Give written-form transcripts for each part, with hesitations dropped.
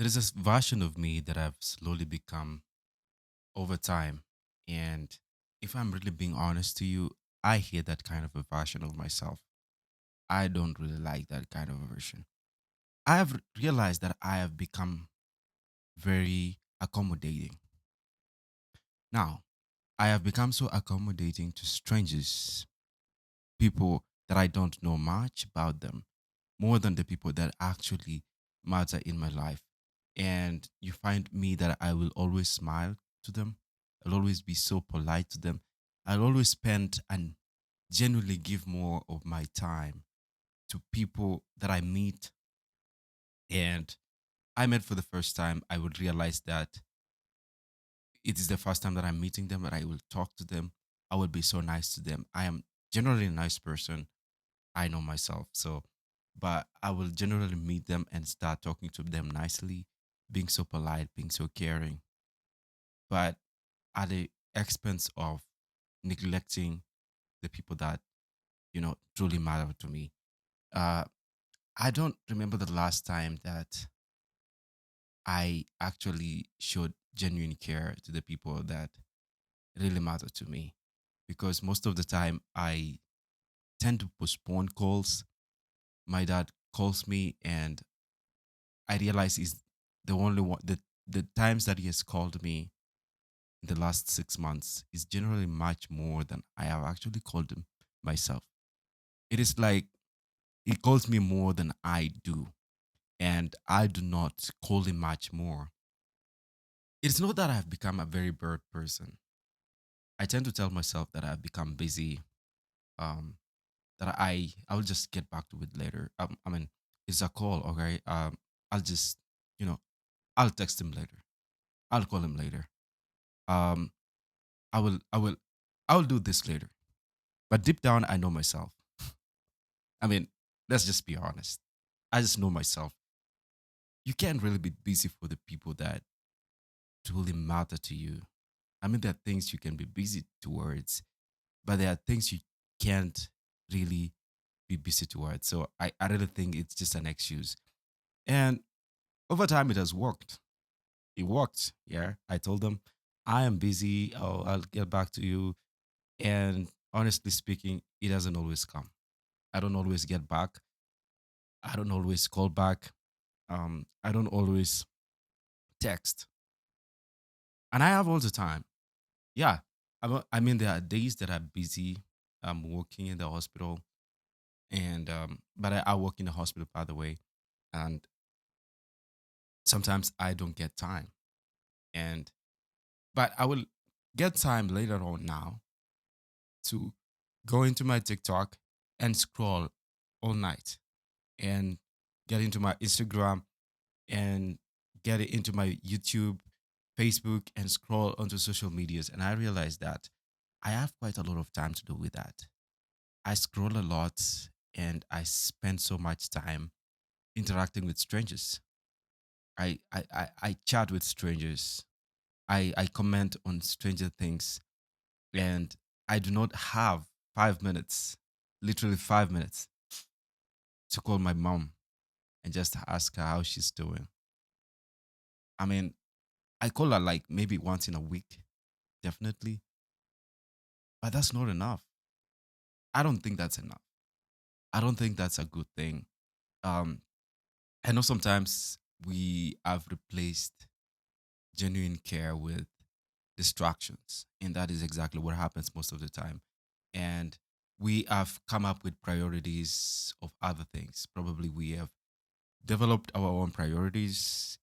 there is this version of me that I've slowly become over time. And if I'm really being honest to you, I hate that kind of a version of myself. I don't really like that kind of a version. I have realized that I have become very accommodating. Now, I have become so accommodating to strangers, people that I don't know much about them, more than the people that actually matter in my life. And you find me that I will always smile to them. I'll always be so polite to them. I'll always spend and genuinely give more of my time to people that I meet. And I met for the first time, I would realize that it is the first time that I'm meeting them, that I will talk to them. I will be so nice to them. I am generally a nice person. I know myself. So, but I will generally meet them and start talking to them nicely, being so polite, being so caring, but at the expense of neglecting the people that, truly matter to me. Uh, I don't remember the last time that I actually showed genuine care to the people that really matter to me because most of the time I tend to postpone calls. My dad calls me and I realize he's the only one the times that he has called me in the last 6 months is generally much more than I have actually called him myself. It is like he calls me more than I do, and I do not call him much more. It's not that I've become a very bird person. I tend to tell myself that I've become busy, um, that I will just get back to it later. I mean, it's a call, okay? I'll just, you know, I'll text him later. I'll call him later. Um, I will, I will, I will do this later. But deep down, I know myself. I mean, let's just be honest. I just know myself. You can't really be busy for the people that truly matter to you. I mean, there are things you can be busy towards, but there are things you can't really be busy towards. So I really think it's just an excuse. And over time, it has worked. It worked. Yeah. I told them, I am busy. I'll get back to you. And honestly speaking, it doesn't always come. I don't always get back. I don't always call back. I don't always text. And I have all the time. Yeah. I mean, there are days that I'm busy. I'm working in the hospital. And, but I work in the hospital, by the way. And sometimes I don't get time. And, but I will get time later on now to go into my TikTok and scroll all night and get into my Instagram and get it into my YouTube, Facebook, and scroll onto social medias. And I realized that I have quite a lot of time to do with that. I scroll a lot and I spend so much time interacting with strangers. I chat with strangers. I comment on stranger things. And I do not have 5 minutes, literally 5 minutes, to call my mom and just ask her how she's doing. I mean, I call her like maybe once in a week, definitely, but that's not enough. I don't think that's enough. I don't think that's a good thing. Um, I know sometimes we have replaced genuine care with distractions, and that is exactly what happens most of the time. And we have come up with priorities of other things. Probably we have developed our own priorities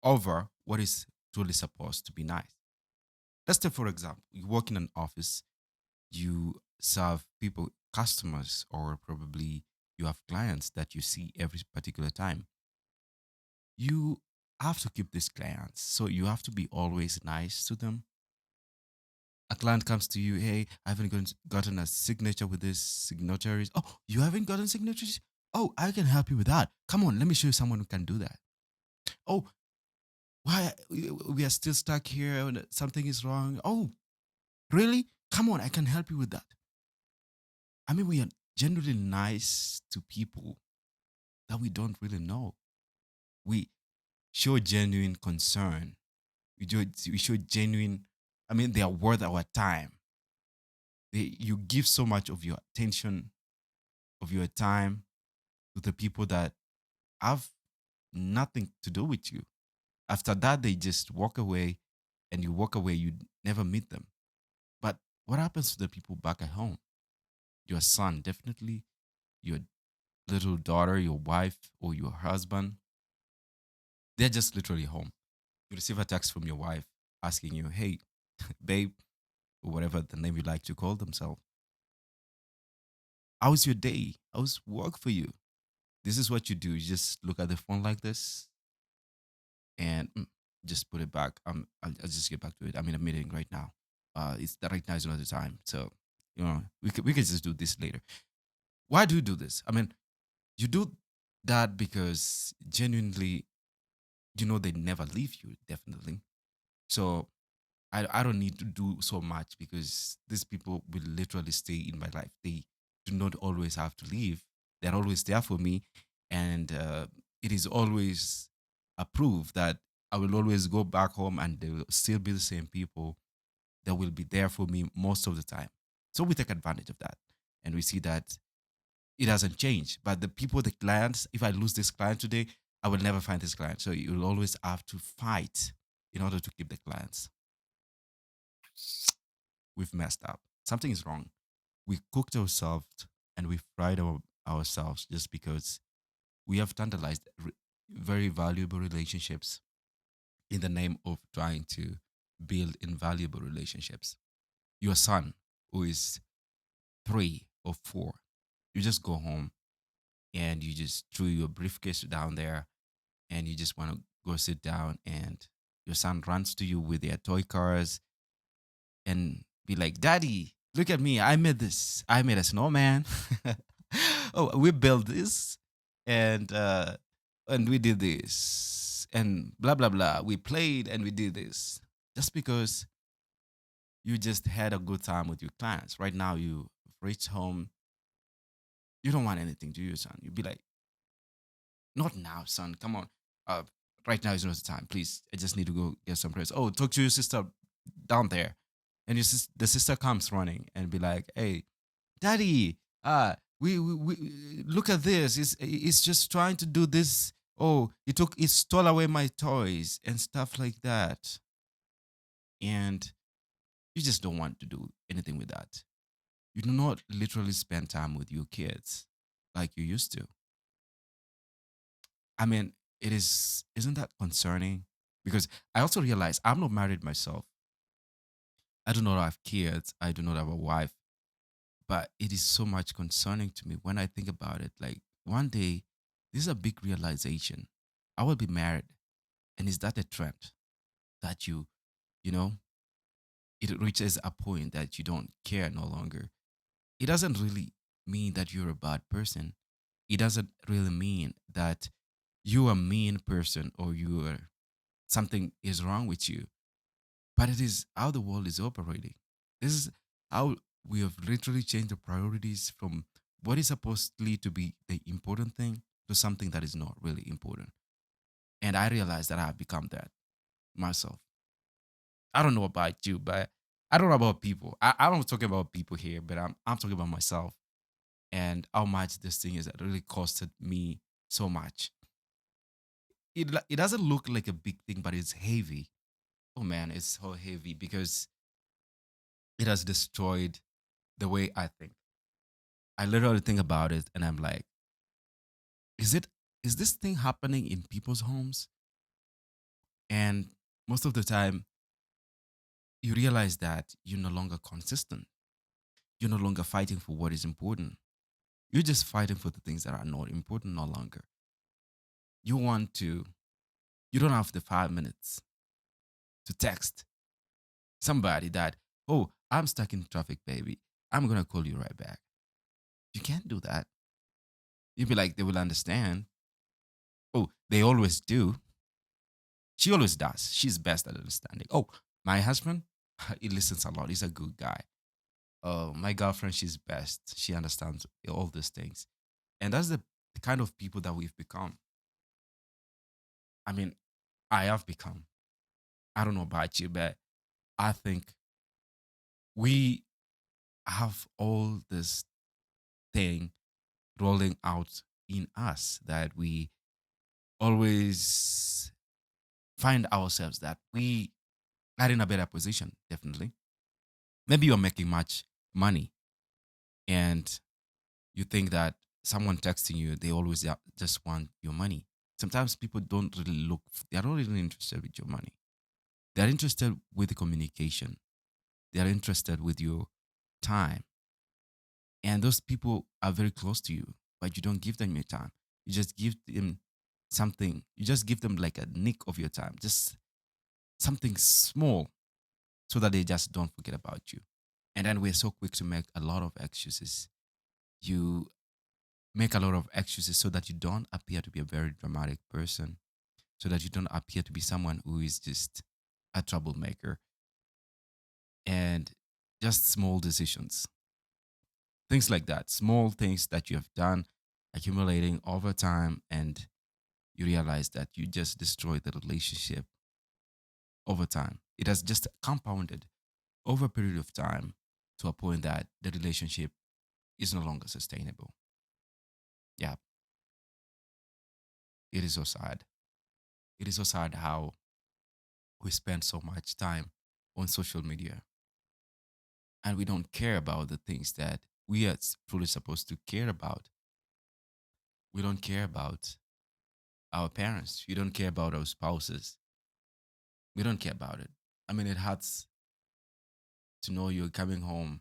over what is truly supposed to be nice. Let's take, for example, you work in an office, you serve people, customers, or probably you have clients that you see every particular time. You have to keep these clients. So you have to be always nice to them. A client comes to you, hey, I haven't gotten a signature with this signatories. Oh, you haven't gotten signatories? Oh, I can help you with that. Come on, let me show you someone who can do that. Oh, why we are still stuck here and something is wrong. Oh, really? Come on, I can help you with that. I mean, we are generally nice to people that we don't really know. We show genuine concern. We show genuine. I mean, they are worth our time. You give so much of your attention, of your time to the people that have nothing to do with you. After that, they just walk away, and you walk away. You never meet them. But what happens to the people back at home? Your son, definitely. Your little daughter, your wife, or your husband. They're just literally home. You receive a text from your wife asking you, "Hey, babe," or whatever the name you like to call themselves. How's your day? How's work for you? This is what you do. You just look at the phone like this and just put it back. I'll just get back to it. I'm in a meeting right now. It's that right now is not the time. So, we could just do this later. Why do you do this? I mean, you do that because genuinely, they never leave you, definitely. So I don't need to do so much because these people will literally stay in my life. They do not always have to leave. They're always there for me. And it is always a proof that I will always go back home and they will still be the same people that will be there for me most of the time. So we take advantage of that. And we see that it hasn't changed. But the clients, if I lose this client today, I will never find this client. So you'll always have to fight in order to keep the clients. We've messed up. Something is wrong. We cooked ourselves and we fried ourselves just because we have tantalized very valuable relationships in the name of trying to build invaluable relationships. Your son, who is 3 or 4, you just go home and you just threw your briefcase down there and you just want to go sit down, and your son runs to you with their toy cars and be like, "Daddy, look at me. I made this. I made a snowman. Oh, we built this, and we did this, and blah blah blah. We played and we did this." Just because you just had a good time with your clients. Right now, you reach home. You don't want anything, do you, son? You'd be like, "Not now, son. Come on. Uh, right now is not the time. Please, I just need to go get some rest. Oh, talk to your sister down there." And the sister comes running and be like, "Hey, daddy, we look at this. It's just trying to do this. Oh, it stole away my toys and stuff like that." And you just don't want to do anything with that. You do not literally spend time with your kids like you used to. I mean, isn't that concerning? Because I also realize I'm not married myself. I do not have kids. I do not have a wife. But it is so much concerning to me when I think about it. Like one day, this is a big realization. I will be married. And is that a trend that you know, it reaches a point that you don't care no longer? It doesn't really mean that you're a bad person. It doesn't really mean that you're a mean person or you're something is wrong with you. But it is how the world is operating. This is how we have literally changed the priorities from what is supposedly to be the important thing to something that is not really important. And I realized that I have become that myself. I don't know about you, but I don't know about people. I'm not talking about people here, but I'm talking about myself and how much this thing is that really costed me so much. It doesn't look like a big thing, but it's heavy. Oh man, it's so heavy because it has destroyed the way I think. I literally think about it and I'm like, is it is this thing happening in people's homes? And most of the time you realize that you're no longer consistent. You're no longer fighting for what is important. You're just fighting for the things that are not important no longer. You want to you don't have the 5 minutes to text somebody that, "Oh, I'm stuck in traffic, baby. I'm gonna call you right back." You can't do that. You'd be like, they will understand. Oh, they always do. She always does. She's best at understanding. Oh, my husband, he listens a lot. He's a good guy. Oh, my girlfriend, she's best. She understands all these things. And that's the kind of people that we've become. I mean, I have become. I don't know about you, but I think we have all this thing rolling out in us that we always find ourselves that we are in a better position, definitely. Maybe you're making much money and you think that someone texting you, they always just want your money. Sometimes people don't really look, they are not really interested with your money. They're interested with the communication. They're interested with your time. And those people are very close to you, but you don't give them your time. You just give them something. You just give them like a nick of your time, just something small so that they just don't forget about you. And then we're so quick to make a lot of excuses. You make a lot of excuses so that you don't appear to be a very dramatic person, so that you don't appear to be someone who is just a troublemaker. And just small decisions, things like that, small things that you have done, accumulating over time, and you realize that you just destroyed the relationship over time. It has just compounded over a period of time to a point that the relationship is no longer sustainable. Yeah, it is so sad. It is so sad how we spend so much time on social media and we don't care about the things that we are truly supposed to care about. We don't care about our parents. We don't care about our spouses. We don't care about it. I mean, it hurts to know you're coming home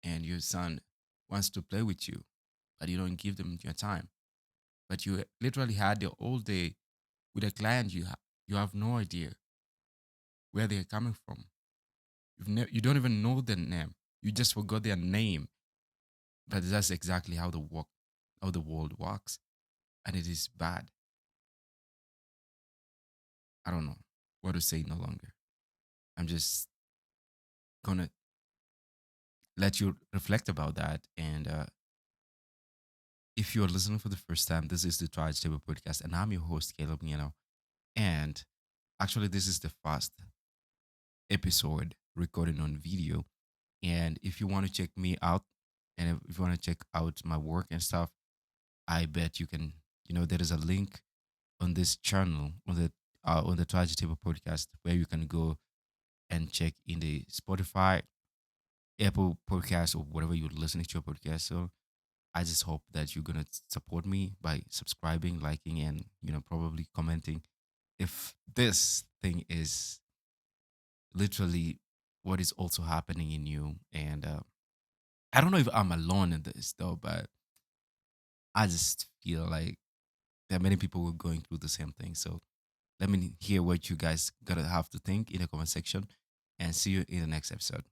and your son wants to play with you, but you don't give them your time. But you literally had the whole day with a client you have no idea where they're coming from. You don't even know their name. You just forgot their name. But that's exactly how the world works, and it is bad. I don't know what to say no longer. I'm just gonna let you reflect about that. And if you're listening for the first time, this is the Triage Table Podcast, and I'm your host, Caleb Miano. And actually, this is the first episode recorded on video. And if you want to check me out, and if you want to check out my work and stuff, I bet you can. There is a link on this channel on the Triage Table Podcast where you can go and check in the Spotify, Apple Podcast, or whatever you're listening to your podcast. So I just hope that you're gonna support me by subscribing, liking, and probably commenting. If this thing is literally what is also happening in you, and I don't know if I'm alone in this though, but I just feel like there are many people who are going through the same thing. So let me hear what you guys gotta have to think in the comment section, and see you in the next episode.